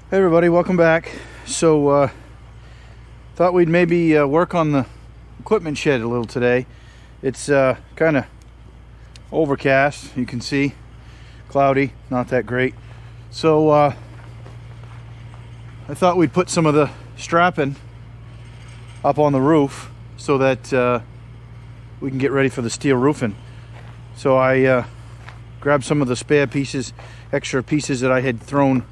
Hey everybody, welcome back. So thought we'd maybe work on the equipment shed a little today. It's kind of overcast, you can see, cloudy, not that great. So I thought we'd put some of the strapping up on the roof so that we can get ready for the steel roofing. So I grabbed some of the spare pieces, extra pieces that I had thrown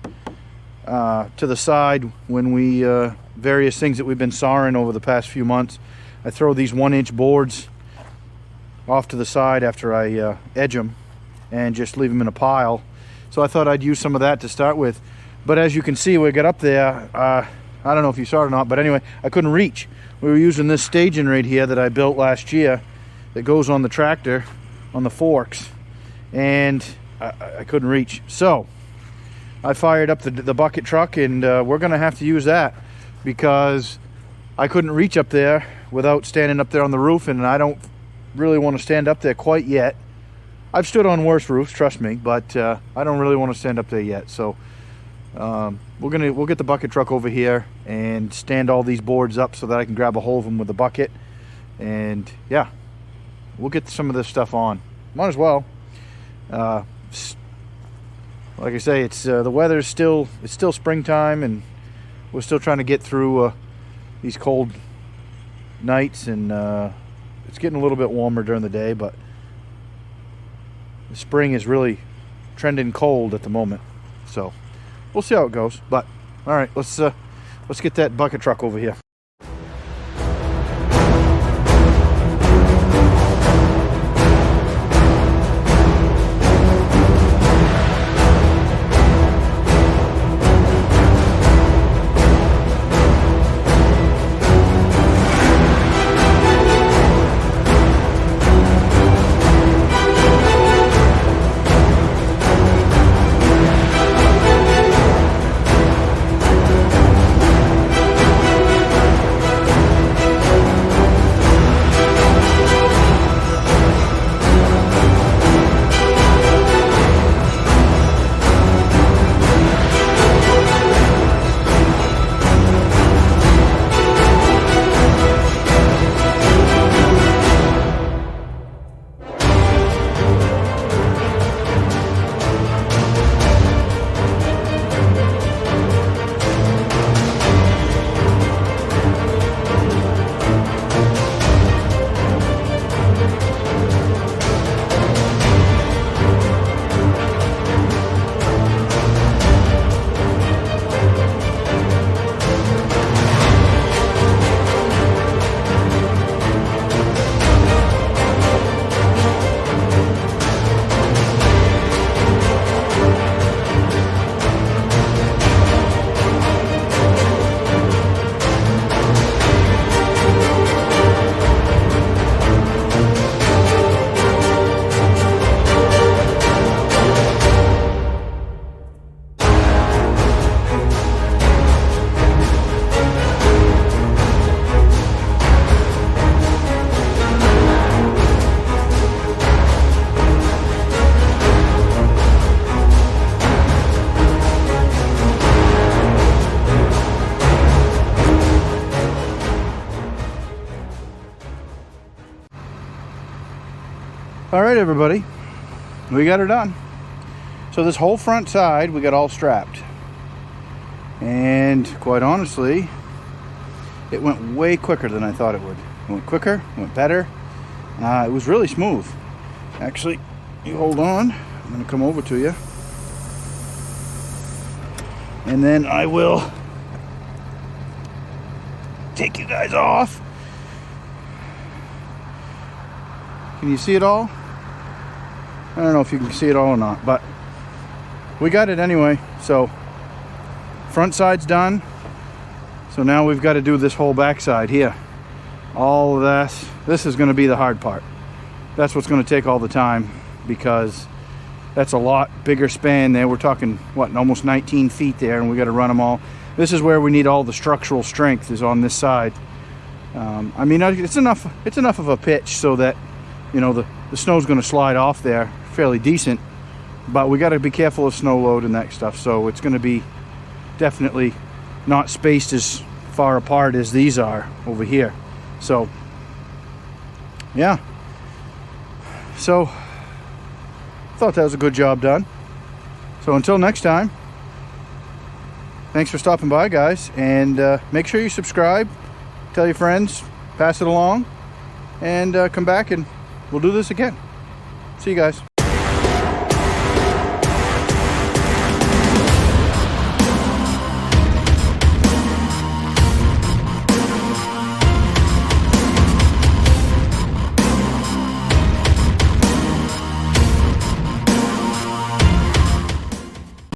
to the side when we various things that we've been sawing over the past few months. I throw these 1-inch boards off to the side after I edge them and just leave them in a pile. So I thought I'd use some of that to start with. But as you can see, we got up there, I don't know if you saw it or not, but anyway, I couldn't reach. We were using this staging right here that I built last year that goes on the tractor on the forks, and I couldn't reach. So I fired up the bucket truck, and we're gonna have to use that because I couldn't reach up there without standing up there on the roof, and I don't really want to stand up there quite yet. I've stood on worse roofs, trust me, but I don't really want to stand up there yet. So we'll get the bucket truck over here and stand all these boards up so that I can grab a hold of them with the bucket, and yeah, we'll get some of this stuff on. Might as well. Like I say, it's the weather's still springtime, and we're still trying to get through these cold nights, and it's getting a little bit warmer during the day, but the spring is really trending cold at the moment. So we'll see how it goes. But all right, let's get that bucket truck over here. All right, everybody, we got her done. So this whole front side we got all strapped, and quite honestly, it went way quicker than I thought it would. It went quicker, it went better. It was really smooth. Actually, you hold on, I'm gonna come over to you, and then I will take you guys off. Can you see it all? I don't know if you can see it all or not, but we got it anyway. So front side's done. So now we've got to do this whole back side here. All of this. This is going to be the hard part. That's what's going to take all the time, because that's a lot bigger span there. We're talking, what, almost 19 feet there, and we got to run them all. This is where we need all the structural strength, is on this side. I mean, it's enough of a pitch so that, you know, the snow's going to slide off there fairly decent, but we got to be careful of snow load and that stuff. So it's going to be definitely not spaced as far apart as these are over here. So yeah, so thought that was a good job done. So until next time, thanks for stopping by, guys, and make sure you subscribe, tell your friends, pass it along, and come back and we'll do this again. See you guys.